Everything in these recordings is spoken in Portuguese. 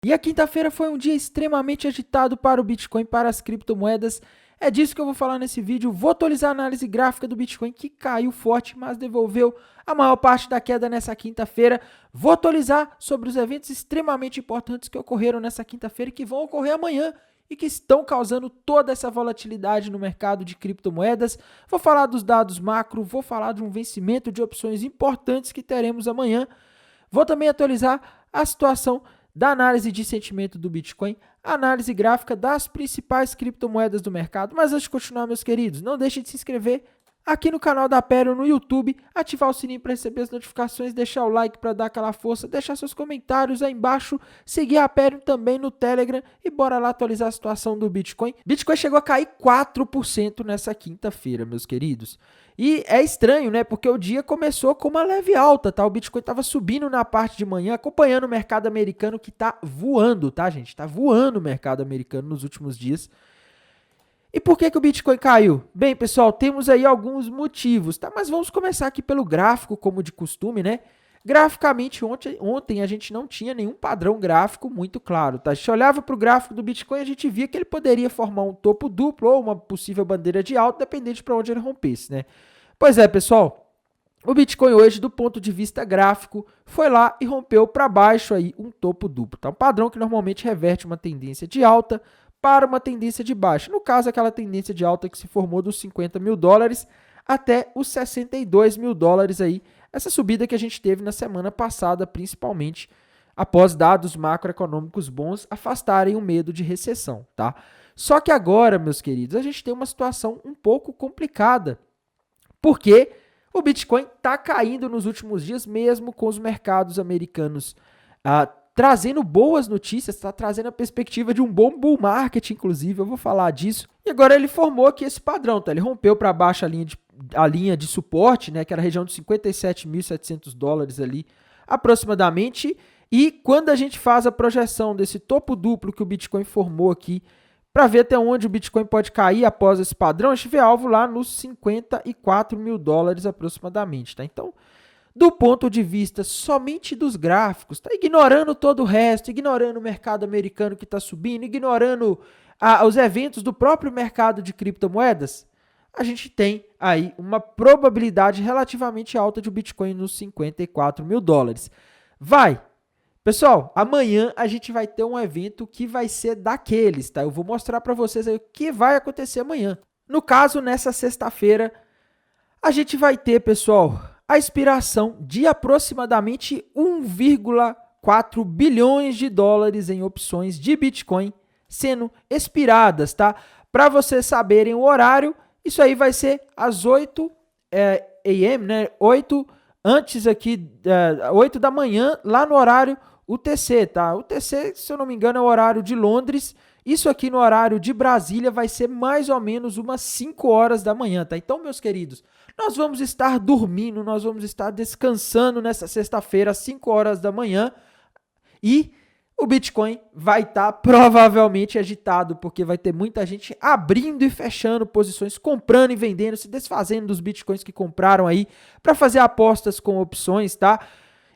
E a quinta-feira foi um dia extremamente agitado para o Bitcoin, para as criptomoedas. É disso que eu vou falar nesse vídeo. Vou atualizar a análise gráfica do Bitcoin, que caiu forte, mas devolveu a maior parte da queda nessa quinta-feira. Vou atualizar sobre os eventos extremamente importantes que ocorreram nessa quinta-feira e que vão ocorrer amanhã e que estão causando toda essa volatilidade no mercado de criptomoedas. Vou falar dos dados macro, vou falar de um vencimento de opções importantes que teremos amanhã. Vou também atualizar a situação da análise de sentimento do Bitcoin, análise gráfica das principais criptomoedas do mercado. Mas antes de continuar, meus queridos, não deixe de se inscrever aqui no canal da Aperio no YouTube, ativar o sininho para receber as notificações, deixar o like para dar aquela força, deixar seus comentários aí embaixo, seguir a Aperio também no Telegram e bora lá atualizar a situação do Bitcoin. Bitcoin chegou a cair 4% nessa quinta-feira, meus queridos. E é estranho, né? Porque o dia começou com uma leve alta, tá? O Bitcoin estava subindo na parte de manhã, acompanhando o mercado americano que tá voando, tá, gente? Tá voando o mercado americano nos últimos dias. E por que o Bitcoin caiu? Bem, pessoal, temos aí alguns motivos, tá? Mas vamos começar aqui pelo gráfico, como de costume, né? Graficamente, ontem a gente não tinha nenhum padrão gráfico muito claro, tá? A gente olhava para o gráfico do Bitcoin e a gente via que ele poderia formar um topo duplo ou uma possível bandeira de alta, dependente para onde ele rompesse, né? Pois é, pessoal, o Bitcoin hoje, do ponto de vista gráfico, foi lá e rompeu para baixo aí um topo duplo, tá? Um padrão que normalmente reverte uma tendência de alta para uma tendência de baixa. No caso, aquela tendência de alta que se formou dos 50 mil dólares até os 62 mil dólares aí. Essa subida que a gente teve na semana passada, principalmente após dados macroeconômicos bons afastarem o medo de recessão, tá? Só que agora, meus queridos, a gente tem uma situação um pouco complicada, porque o Bitcoin está caindo nos últimos dias, mesmo com os mercados americanos trazendo boas notícias, está trazendo a perspectiva de um bom bull market, inclusive, eu vou falar disso. E agora ele formou aqui esse padrão, tá? Ele rompeu para baixo a linha de suporte, né, que era a região de 57.700 dólares ali, aproximadamente. E quando a gente faz a projeção desse topo duplo que o Bitcoin formou aqui, para ver até onde o Bitcoin pode cair após esse padrão, a gente vê alvo lá nos 54 mil dólares aproximadamente, tá? Então, do ponto de vista somente dos gráficos, tá ignorando todo o resto, ignorando o mercado americano que está subindo, ignorando os eventos do próprio mercado de criptomoedas, a gente tem aí uma probabilidade relativamente alta de o Bitcoin nos 54 mil dólares. Pessoal, amanhã a gente vai ter um evento que vai ser daqueles, tá? Eu vou mostrar para vocês aí o que vai acontecer amanhã. No caso, nessa sexta-feira, a gente vai ter, pessoal, a expiração de aproximadamente 1,4 bilhões de dólares em opções de Bitcoin sendo expiradas, tá? Para vocês saberem o horário, isso aí vai ser às 8 a.m., né? 8 antes aqui, 8 da manhã, lá no horário UTC, tá? UTC, se eu não me engano, é o horário de Londres. Isso aqui no horário de Brasília vai ser mais ou menos umas 5 horas da manhã, tá? Então, meus queridos, nós vamos estar dormindo, nós vamos estar descansando nessa sexta-feira às 5 horas da manhã e o Bitcoin vai estar provavelmente agitado, porque vai ter muita gente abrindo e fechando posições, comprando e vendendo, se desfazendo dos Bitcoins que compraram aí para fazer apostas com opções, tá?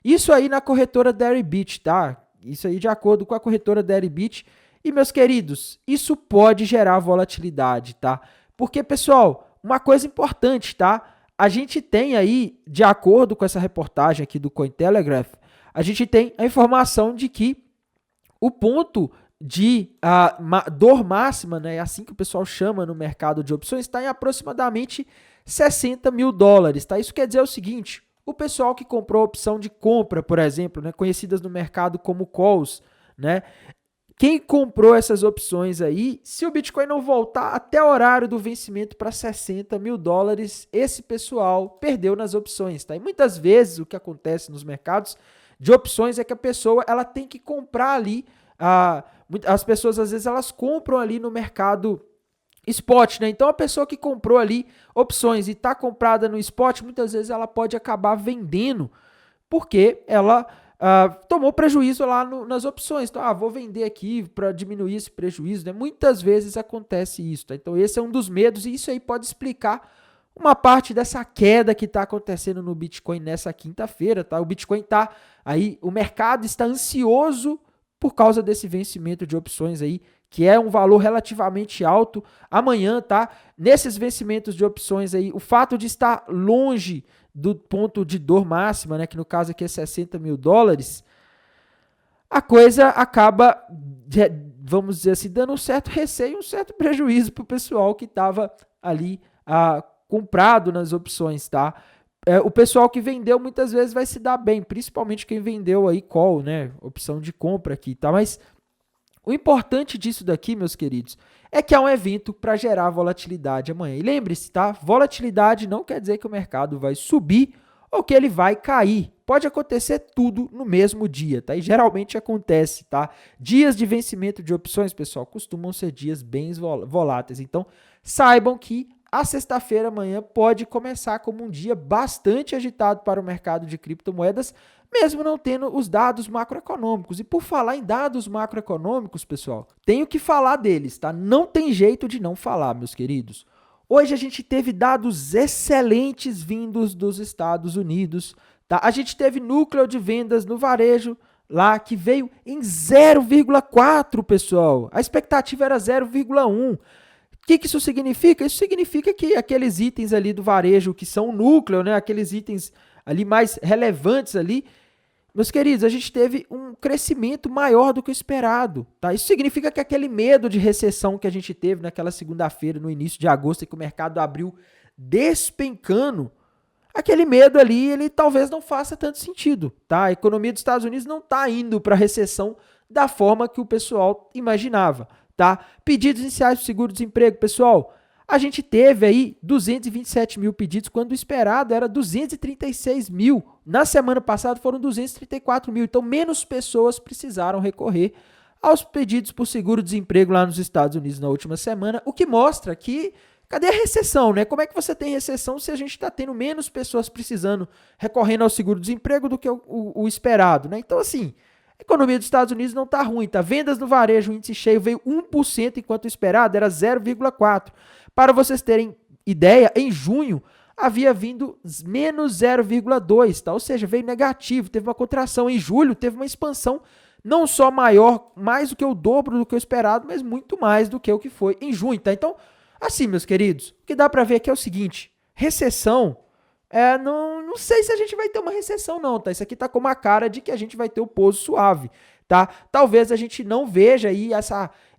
Isso aí na corretora Deribit, tá? Isso aí de acordo com a corretora Deribit. E, meus queridos, isso pode gerar volatilidade, tá? Porque, pessoal, uma coisa importante, tá? A gente tem aí, de acordo com essa reportagem aqui do Cointelegraph, a gente tem a informação de que o ponto de dor máxima, né, assim que o pessoal chama no mercado de opções, está em aproximadamente 60 mil dólares, tá? Isso quer dizer o seguinte, o pessoal que comprou a opção de compra, por exemplo, né, conhecidas no mercado como calls, né, quem comprou essas opções aí, se o Bitcoin não voltar até o horário do vencimento para 60 mil dólares, esse pessoal perdeu nas opções, tá? E muitas vezes o que acontece nos mercados de opções é que a pessoa ela tem que comprar ali, as pessoas às vezes elas compram ali no mercado spot, né? Então a pessoa que comprou ali opções e está comprada no spot, muitas vezes ela pode acabar vendendo, porque ela tomou prejuízo lá nas opções. Então, vou vender aqui para diminuir esse prejuízo, né? Muitas vezes acontece isso, tá? Então, esse é um dos medos e isso aí pode explicar uma parte dessa queda que está acontecendo no Bitcoin nessa quinta-feira, tá? O Bitcoin está aí, o mercado está ansioso por causa desse vencimento de opções aí, que é um valor relativamente alto amanhã, tá? Nesses vencimentos de opções aí, o fato de estar longe do ponto de dor máxima, né, que no caso aqui é $60 mil, a coisa acaba, vamos dizer assim, dando um certo receio, um certo prejuízo para o pessoal que estava ali comprado nas opções, tá? O pessoal que vendeu muitas vezes vai se dar bem, principalmente quem vendeu aí call, né? Opção de compra aqui, tá? Mas o importante disso daqui, meus queridos, é que é um evento para gerar volatilidade amanhã. E lembre-se, tá? Volatilidade não quer dizer que o mercado vai subir ou que ele vai cair. Pode acontecer tudo no mesmo dia, tá? E geralmente acontece, tá? Dias de vencimento de opções, pessoal, costumam ser dias bem voláteis. Então, saibam que a sexta-feira amanhã pode começar como um dia bastante agitado para o mercado de criptomoedas, mesmo não tendo os dados macroeconômicos. E por falar em dados macroeconômicos, pessoal, tenho que falar deles, tá? Não tem jeito de não falar, meus queridos. Hoje a gente teve dados excelentes vindos dos Estados Unidos, tá? A gente teve núcleo de vendas no varejo lá que veio em 0,4, pessoal. A expectativa era 0,1. O que isso significa? Isso significa que aqueles itens ali do varejo que são o núcleo, né, aqueles itens ali mais relevantes ali, meus queridos, a gente teve um crescimento maior do que o esperado, tá? Isso significa que aquele medo de recessão que a gente teve naquela segunda-feira, no início de agosto, em que o mercado abriu despencando, aquele medo ali, ele talvez não faça tanto sentido, tá? A economia dos Estados Unidos não está indo para a recessão da forma que o pessoal imaginava, tá? Pedidos iniciais de seguro-desemprego, pessoal, a gente teve aí 227 mil pedidos, quando o esperado era 236 mil. Na semana passada foram 234 mil, então menos pessoas precisaram recorrer aos pedidos por seguro-desemprego lá nos Estados Unidos na última semana, o que mostra que, cadê a recessão, né? Como é que você tem recessão se a gente está tendo menos pessoas precisando, recorrendo ao seguro-desemprego do que o esperado, né? Então, assim, a economia dos Estados Unidos não está ruim, tá? Vendas no varejo, o índice cheio veio 1%, enquanto o esperado era 0,4%. Para vocês terem ideia, em junho havia vindo menos 0,2%, tá? Ou seja, veio negativo, teve uma contração. Em julho teve uma expansão não só maior, mais do que o dobro do que o esperado, mas muito mais do que o que foi em junho, tá? Então, assim, meus queridos, o que dá para ver aqui é o seguinte, recessão, não sei se a gente vai ter uma recessão não, tá? Isso aqui tá com uma cara de que a gente vai ter o pouso suave, tá? Talvez a gente não veja aí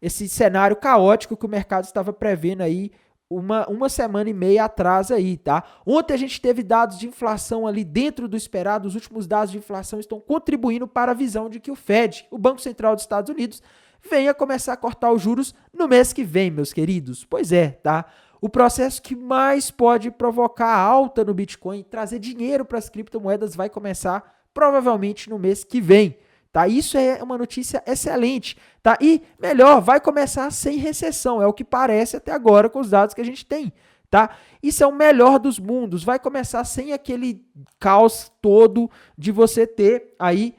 esse cenário caótico que o mercado estava prevendo aí uma semana e meia atrás aí, tá? Ontem a gente teve dados de inflação ali dentro do esperado, os últimos dados de inflação estão contribuindo para a visão de que o Fed, o Banco Central dos Estados Unidos, venha começar a cortar os juros no mês que vem, meus queridos. Pois é, tá? O processo que mais pode provocar alta no Bitcoin, trazer dinheiro para as criptomoedas vai começar provavelmente no mês que vem. Tá? Isso é uma notícia excelente, tá? E melhor, vai começar sem recessão, é o que parece até agora com os dados que a gente tem, tá? Isso é o melhor dos mundos, vai começar sem aquele caos todo de você ter aí,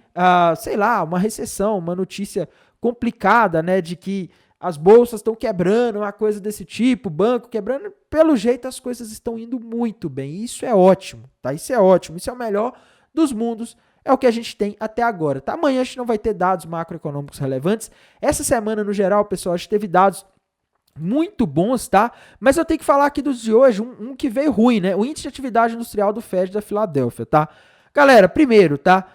sei lá, uma recessão, uma notícia complicada, né, de que as bolsas estão quebrando, uma coisa desse tipo, banco quebrando. Pelo jeito as coisas estão indo muito bem, isso é ótimo, tá? Isso é ótimo, isso é o melhor dos mundos. É o que a gente tem até agora, tá? Amanhã a gente não vai ter dados macroeconômicos relevantes. Essa semana, no geral, pessoal, a gente teve dados muito bons, tá? Mas eu tenho que falar aqui dos de hoje, um que veio ruim, né? O índice de atividade industrial do Fed da Filadélfia, tá? Galera, primeiro, tá?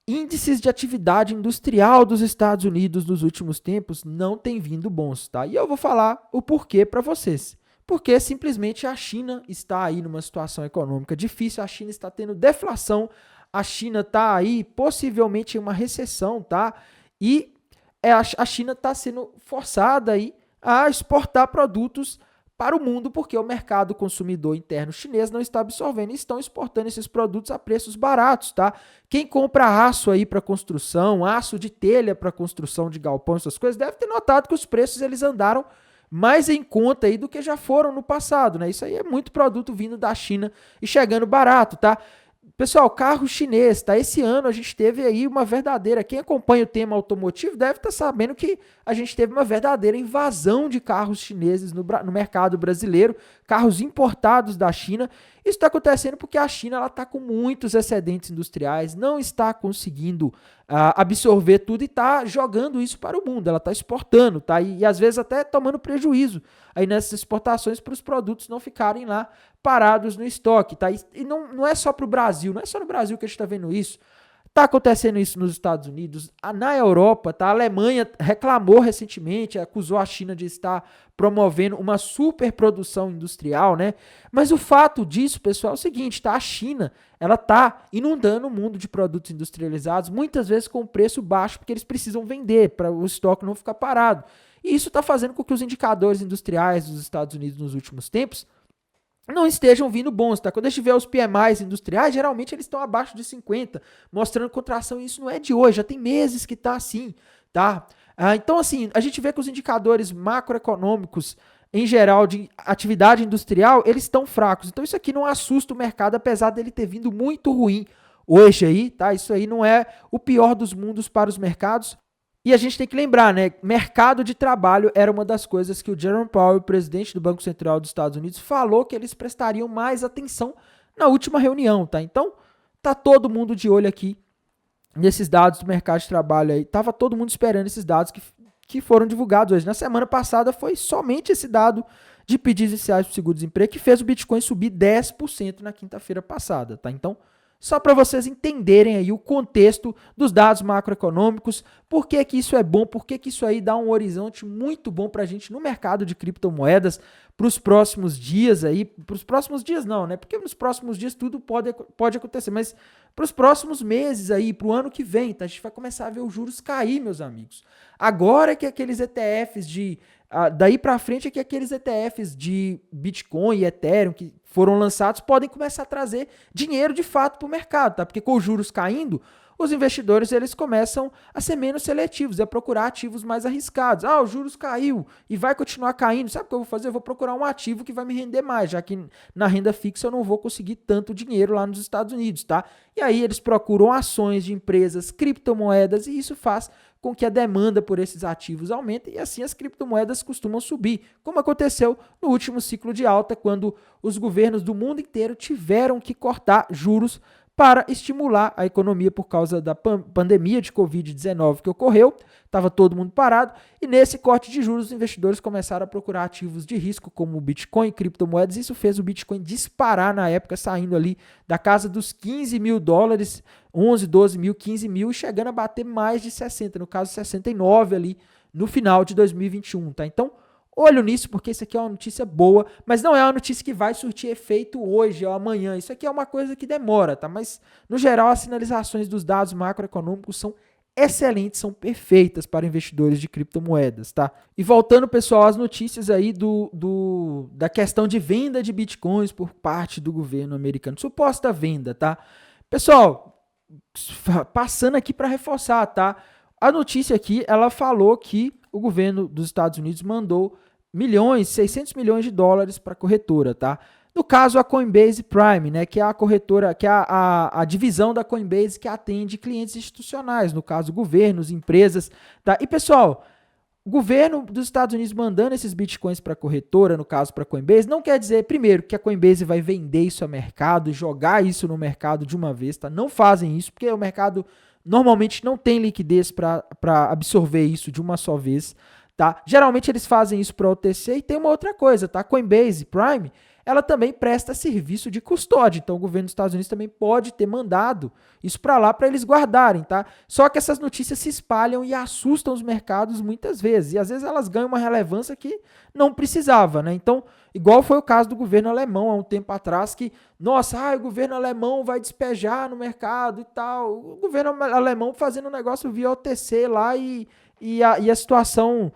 Índices de atividade industrial dos Estados Unidos nos últimos tempos não têm vindo bons, tá? E eu vou falar o porquê para vocês. Porque simplesmente a China está aí numa situação econômica difícil, a China está tendo deflação, a China está aí possivelmente em uma recessão, tá? E a China está sendo forçada aí a exportar produtos para o mundo, porque o mercado consumidor interno chinês não está absorvendo e estão exportando esses produtos a preços baratos, tá? Quem compra aço aí para construção, aço de telha para construção de galpão, essas coisas, deve ter notado que os preços eles andaram mais em conta aí do que já foram no passado, né? Isso aí é muito produto vindo da China e chegando barato, tá? Pessoal, carro chinês, tá? Esse ano a gente teve aí uma verdadeira, quem acompanha o tema automotivo deve estar sabendo que a gente teve uma verdadeira invasão de carros chineses no mercado brasileiro, carros importados da China, Isso está acontecendo porque a China está com muitos excedentes industriais, não está conseguindo absorver tudo e está jogando isso para o mundo. Ela está exportando, tá? E às vezes até tomando prejuízo aí nessas exportações para os produtos não ficarem lá parados no estoque. Tá? E não é só para o Brasil, não é só no Brasil que a gente está vendo isso. Está acontecendo isso nos Estados Unidos, na Europa, tá? A Alemanha reclamou recentemente, acusou a China de estar promovendo uma superprodução industrial, né? Mas o fato disso, pessoal, é o seguinte, tá? A China, ela tá inundando o mundo de produtos industrializados, muitas vezes com preço baixo, porque eles precisam vender para o estoque não ficar parado. E isso está fazendo com que os indicadores industriais dos Estados Unidos nos últimos tempos não estejam vindo bons, tá? Quando a gente vê os PMIs industriais, geralmente eles estão abaixo de 50, mostrando contração, e isso não é de hoje, já tem meses que tá assim, tá? Então, assim, a gente vê que os indicadores macroeconômicos, em geral, de atividade industrial, eles estão fracos. Então, isso aqui não assusta o mercado, apesar dele ter vindo muito ruim hoje aí, tá? Isso aí não é o pior dos mundos para os mercados. E a gente tem que lembrar, né? Mercado de trabalho era uma das coisas que o Jerome Powell, presidente do Banco Central dos Estados Unidos, falou que eles prestariam mais atenção na última reunião, tá? Então, tá todo mundo de olho aqui nesses dados do mercado de trabalho aí. Tava todo mundo esperando esses dados que foram divulgados hoje. Na semana passada foi somente esse dado de pedidos iniciais para o seguro-desemprego que fez o Bitcoin subir 10% na quinta-feira passada, tá? Então, só para vocês entenderem aí o contexto dos dados macroeconômicos, por que que isso é bom, por que que isso aí dá um horizonte muito bom para a gente no mercado de criptomoedas para os próximos dias aí, para os próximos dias não, né? Porque nos próximos dias tudo pode acontecer, mas para os próximos meses aí, para o ano que vem, tá? A gente vai começar a ver os juros cair, meus amigos. Agora que aqueles ETFs daí para frente é que aqueles ETFs de Bitcoin e Ethereum que foram lançados podem começar a trazer dinheiro de fato para o mercado, tá? Porque com os juros caindo, os investidores eles começam a ser menos seletivos e a procurar ativos mais arriscados. Ah, os juros caiu e vai continuar caindo. Sabe o que eu vou fazer? Eu vou procurar um ativo que vai me render mais, já que na renda fixa eu não vou conseguir tanto dinheiro lá nos Estados Unidos, tá? E aí eles procuram ações de empresas, criptomoedas, e isso faz com que a demanda por esses ativos aumente e assim as criptomoedas costumam subir, como aconteceu no último ciclo de alta, quando os governos do mundo inteiro tiveram que cortar juros para estimular a economia por causa da pandemia de Covid-19 que ocorreu, estava todo mundo parado, e nesse corte de juros os investidores começaram a procurar ativos de risco como o Bitcoin e criptomoedas. Isso fez o Bitcoin disparar na época, saindo ali da casa dos $15 mil, 11, 12 mil, 15 mil, e chegando a bater mais de 60, no caso 69 ali no final de 2021, tá? Então, olho nisso, porque isso aqui é uma notícia boa, mas não é uma notícia que vai surtir efeito hoje ou amanhã. Isso aqui é uma coisa que demora, tá? Mas, no geral, as sinalizações dos dados macroeconômicos são excelentes, são perfeitas para investidores de criptomoedas, tá? E voltando, pessoal, às notícias aí da questão de venda de bitcoins por parte do governo americano. Suposta venda, tá? Pessoal, passando aqui para reforçar, tá? A notícia aqui, ela falou que o governo dos Estados Unidos mandou 600 milhões de dólares para a corretora, tá? No caso, a Coinbase Prime, né, que é a corretora, que é a divisão da Coinbase que atende clientes institucionais, no caso, governos, empresas, tá? E, pessoal, o governo dos Estados Unidos mandando esses bitcoins para a corretora, no caso para a Coinbase, não quer dizer, primeiro, que a Coinbase vai vender isso ao mercado, jogar isso no mercado de uma vez, tá? Não fazem isso, porque o mercado normalmente não tem liquidez para absorver isso de uma só vez, tá? Geralmente eles fazem isso para OTC. E tem uma outra coisa, tá? A Coinbase Prime, ela também presta serviço de custódia. Então o governo dos Estados Unidos também pode ter mandado isso para lá para eles guardarem, tá? Só que essas notícias se espalham e assustam os mercados muitas vezes. E às vezes elas ganham uma relevância que não precisava, né? Então, igual foi o caso do governo alemão há um tempo atrás, que, nossa, o governo alemão vai despejar no mercado e tal. O governo alemão fazendo um negócio via OTC lá e a situação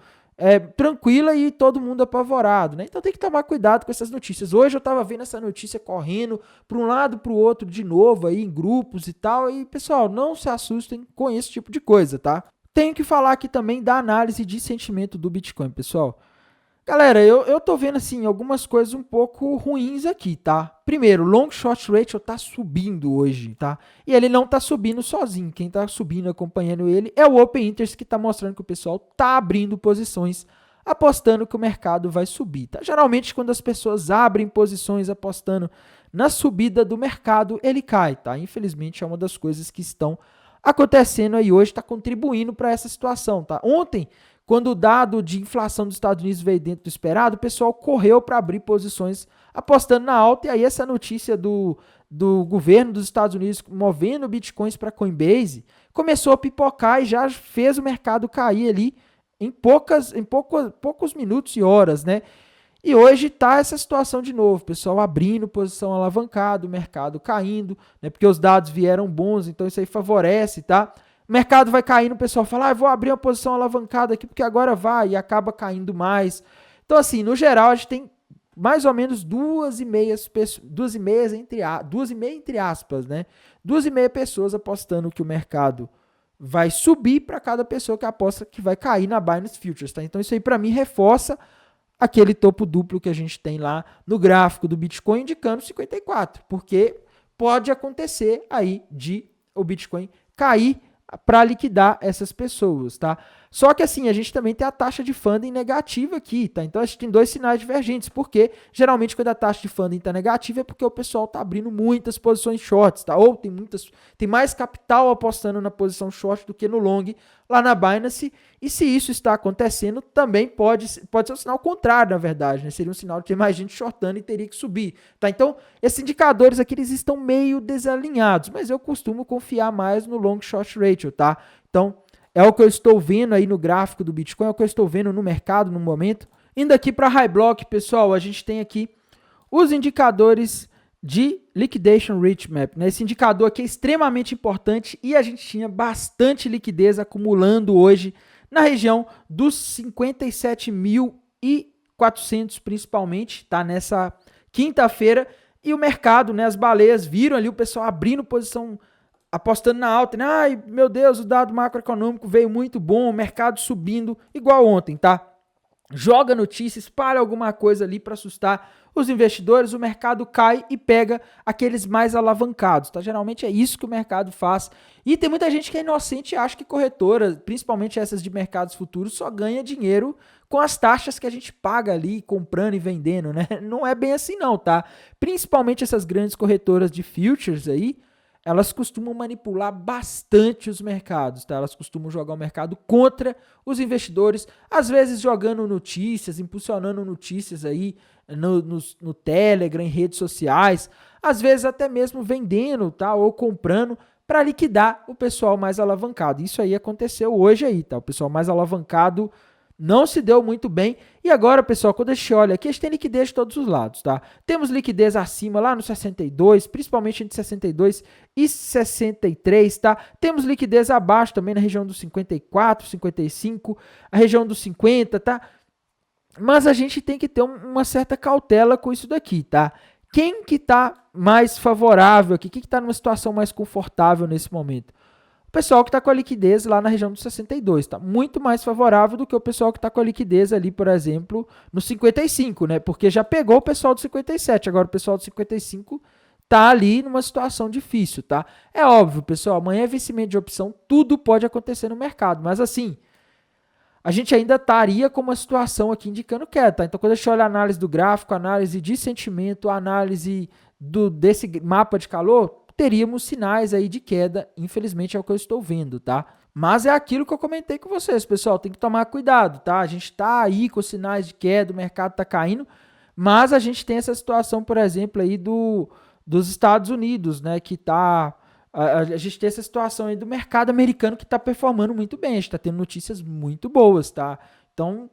tranquila e todo mundo apavorado, né? Então tem que tomar cuidado com essas notícias. Hoje eu estava vendo essa notícia correndo para um lado para o outro de novo aí em grupos e tal. E pessoal, não se assustem com esse tipo de coisa, tá? Tenho que falar aqui também da análise de sentimento do Bitcoin, pessoal. Galera, eu tô vendo assim algumas coisas um pouco ruins aqui, tá? Primeiro, long short ratio tá subindo hoje, tá? E ele não tá subindo sozinho. Quem tá subindo, acompanhando ele, é o Open Interest, que tá mostrando que o pessoal tá abrindo posições, apostando que o mercado vai subir, tá? Geralmente, quando as pessoas abrem posições apostando na subida do mercado, ele cai, tá? Infelizmente, é uma das coisas que estão acontecendo aí hoje, está contribuindo para essa situação, tá? Ontem, quando o dado de inflação dos Estados Unidos veio dentro do esperado, o pessoal correu para abrir posições apostando na alta, e aí essa notícia do governo dos Estados Unidos movendo bitcoins para Coinbase começou a pipocar e já fez o mercado cair ali em poucos minutos e horas, né? E hoje está essa situação de novo, pessoal abrindo posição alavancada, o mercado caindo, né? Porque os dados vieram bons, então isso aí favorece, tá? O mercado vai caindo, o pessoal fala, eu vou abrir uma posição alavancada aqui porque agora vai, e acaba caindo mais. Então, assim, no geral, a gente tem mais ou menos 2,5 entre aspas, né? 2,5 pessoas apostando que o mercado vai subir para cada pessoa que aposta que vai cair na Binance Futures, tá? Então, isso aí para mim reforça aquele topo duplo que a gente tem lá no gráfico do Bitcoin indicando 54, porque pode acontecer aí de o Bitcoin cair para liquidar essas pessoas, tá? Só que assim, a gente também tem a taxa de funding negativa aqui, tá? Então a gente tem dois sinais divergentes, porque geralmente quando a taxa de funding está negativa é porque o pessoal tá abrindo muitas posições shorts, tá? Ou tem mais capital apostando na posição short do que no long lá na Binance, e se isso está acontecendo, também pode ser um sinal contrário, na verdade, né? Seria um sinal de ter mais gente shortando e teria que subir, tá? Então, esses indicadores aqui, eles estão meio desalinhados, mas eu costumo confiar mais no long short ratio, tá? Então, é o que eu estou vendo aí no gráfico do Bitcoin, é o que eu estou vendo no mercado no momento. Indo aqui para High Block, pessoal, a gente tem aqui os indicadores de Liquidation Rate Map, né? Esse indicador aqui é extremamente importante e a gente tinha bastante liquidez acumulando hoje na região dos 57.400 principalmente, tá? Nessa quinta-feira, e o mercado, né? As baleias viram ali o pessoal abrindo posição, apostando na alta, né? Ai, meu Deus, o dado macroeconômico veio muito bom, o mercado subindo, igual ontem, tá? Joga notícia, espalha alguma coisa ali para assustar os investidores, o mercado cai e pega aqueles mais alavancados, tá? Geralmente é isso que o mercado faz. E tem muita gente que é inocente e acha que corretora, principalmente essas de mercados futuros, só ganha dinheiro com as taxas que a gente paga ali, comprando e vendendo, né? Não é bem assim não, tá? Principalmente essas grandes corretoras de futures aí, elas costumam manipular bastante os mercados, tá? Elas costumam jogar o mercado contra os investidores, às vezes jogando notícias, impulsionando notícias aí no Telegram, em redes sociais, às vezes até mesmo vendendo, tá? Ou comprando para liquidar o pessoal mais alavancado. Isso aí aconteceu hoje aí, tá? O pessoal mais alavancado não se deu muito bem. E agora, pessoal, quando a gente olha aqui, a gente tem liquidez de todos os lados, tá? Temos liquidez acima lá no 62, principalmente entre 62 e 63, tá? Temos liquidez abaixo também na região dos 54, 55, a região dos 50, tá? Mas a gente tem que ter uma certa cautela com isso daqui, tá? Quem que tá mais favorável aqui? Quem que tá numa situação mais confortável nesse momento? O pessoal que está com a liquidez lá na região dos 62, tá? Muito mais favorável do que o pessoal que está com a liquidez ali, por exemplo, no 55, né? Porque já pegou o pessoal do 57, agora o pessoal do 55 tá ali numa situação difícil, tá? É óbvio, pessoal, amanhã é vencimento de opção, tudo pode acontecer no mercado, mas assim, a gente ainda estaria com uma situação aqui indicando queda, tá? Então, quando a gente olha a análise do gráfico, análise de sentimento, análise desse mapa de calor, teríamos sinais aí de queda, infelizmente é o que eu estou vendo, tá? Mas é aquilo que eu comentei com vocês, pessoal, tem que tomar cuidado, tá? A gente tá aí com sinais de queda, o mercado tá caindo, mas a gente tem essa situação, por exemplo, aí dos Estados Unidos, né, que tá... A gente tem essa situação aí do mercado americano que tá performando muito bem, a gente tá tendo notícias muito boas, tá? Então,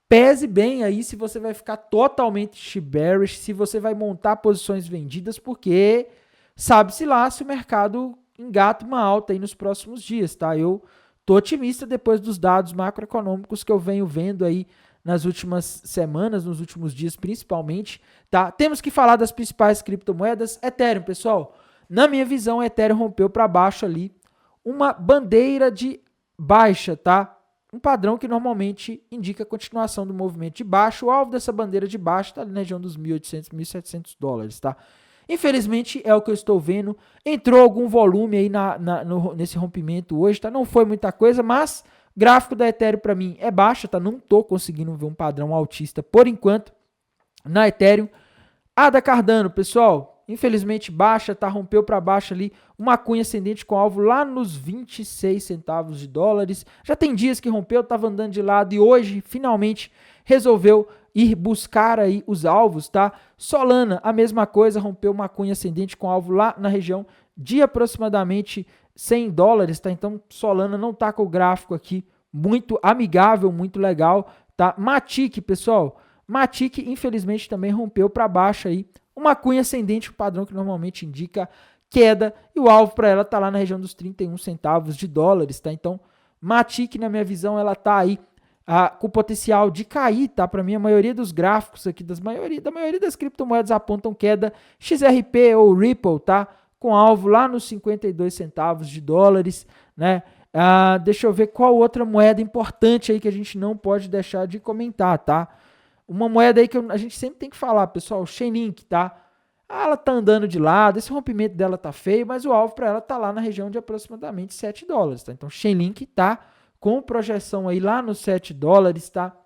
pese bem aí se você vai ficar totalmente bearish, se você vai montar posições vendidas, porque... sabe-se lá se o mercado engata uma alta aí nos próximos dias, tá? Eu tô otimista depois dos dados macroeconômicos que eu venho vendo aí nas últimas semanas, nos últimos dias principalmente, tá? Temos que falar das principais criptomoedas. Ethereum, pessoal, na minha visão, Ethereum rompeu para baixo ali uma bandeira de baixa, tá? Um padrão que normalmente indica a continuação do movimento de baixa. O alvo dessa bandeira de baixa está na região dos 1.800, 1.700 dólares, tá? Infelizmente, é o que eu estou vendo. Entrou algum volume aí nesse rompimento hoje, tá? Não foi muita coisa, mas gráfico da Ethereum para mim é baixa, tá? Não estou conseguindo ver um padrão altista por enquanto na Ethereum. A da Cardano, pessoal, infelizmente baixa, tá? Rompeu para baixo ali, uma cunha ascendente com alvo lá nos 26 centavos de dólares. Já tem dias que rompeu, tava andando de lado e hoje finalmente resolveu ir buscar aí os alvos, tá? Solana, a mesma coisa, rompeu uma cunha ascendente com alvo lá na região de aproximadamente 100 dólares, tá? Então Solana não tá com o gráfico aqui muito amigável, muito legal, tá? Matic, pessoal, Matic infelizmente também rompeu para baixo aí, uma cunha ascendente, o padrão que normalmente indica queda, e o alvo para ela tá lá na região dos 31 centavos de dólares, tá? Então, Matic, na minha visão, ela tá aí com potencial de cair, tá? Para mim, a maioria dos gráficos aqui, da maioria das criptomoedas apontam queda, XRP ou Ripple, tá? Com alvo lá nos 52 centavos de dólares, né? Deixa eu ver qual outra moeda importante aí que a gente não pode deixar de comentar, tá? Uma moeda aí que a gente sempre tem que falar, pessoal, Chainlink, tá? Ela tá andando de lado, esse rompimento dela tá feio, mas o alvo para ela tá lá na região de aproximadamente 7 dólares, tá? Então, Chainlink tá com projeção aí lá nos 7 dólares, tá?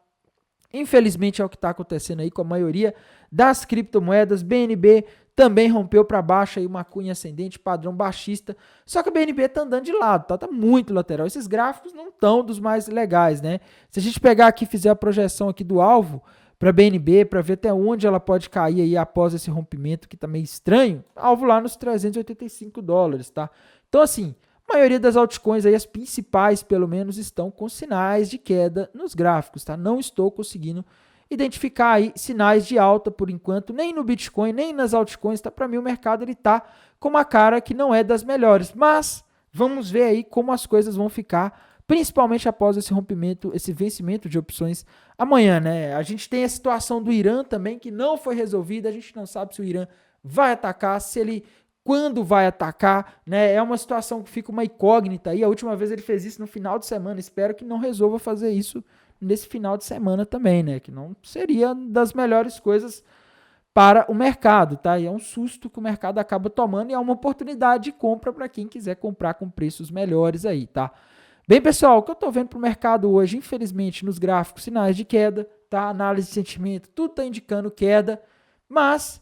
Infelizmente é o que está acontecendo aí com a maioria das criptomoedas. BNB também rompeu para baixo aí uma cunha ascendente, padrão baixista. Só que a BNB está andando de lado, tá muito lateral. Esses gráficos não estão dos mais legais, né? Se a gente pegar aqui e fizer a projeção aqui do alvo para a BNB, para ver até onde ela pode cair aí após esse rompimento que está meio estranho, alvo lá nos 385 dólares, tá? Então assim, a maioria das altcoins, aí, as principais pelo menos, estão com sinais de queda nos gráficos, tá? Não estou conseguindo identificar aí sinais de alta por enquanto, nem no Bitcoin, nem nas altcoins, tá? Para mim o mercado ele tá com uma cara que não é das melhores, mas vamos ver aí como as coisas vão ficar, principalmente após esse rompimento, esse vencimento de opções amanhã, né? A gente tem a situação do Irã também que não foi resolvida, a gente não sabe se o Irã vai atacar, se ele quando vai atacar, né? É uma situação que fica uma incógnita aí. A última vez ele fez isso no final de semana. Espero que não resolva fazer isso nesse final de semana também, né? Que não seria das melhores coisas para o mercado, tá? E é um susto que o mercado acaba tomando e é uma oportunidade de compra para quem quiser comprar com preços melhores aí, tá? Bem, pessoal, o que eu tô vendo pro mercado hoje, infelizmente, nos gráficos, sinais de queda, tá? Análise de sentimento, tudo tá indicando queda, mas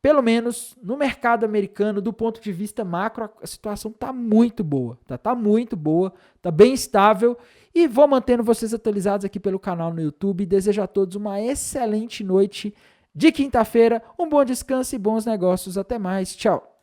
pelo menos no mercado americano, do ponto de vista macro, a situação está muito boa, tá? Tá muito boa, tá bem estável e vou mantendo vocês atualizados aqui pelo canal no YouTube. Desejo a todos uma excelente noite de quinta-feira, um bom descanso e bons negócios. Até mais, tchau!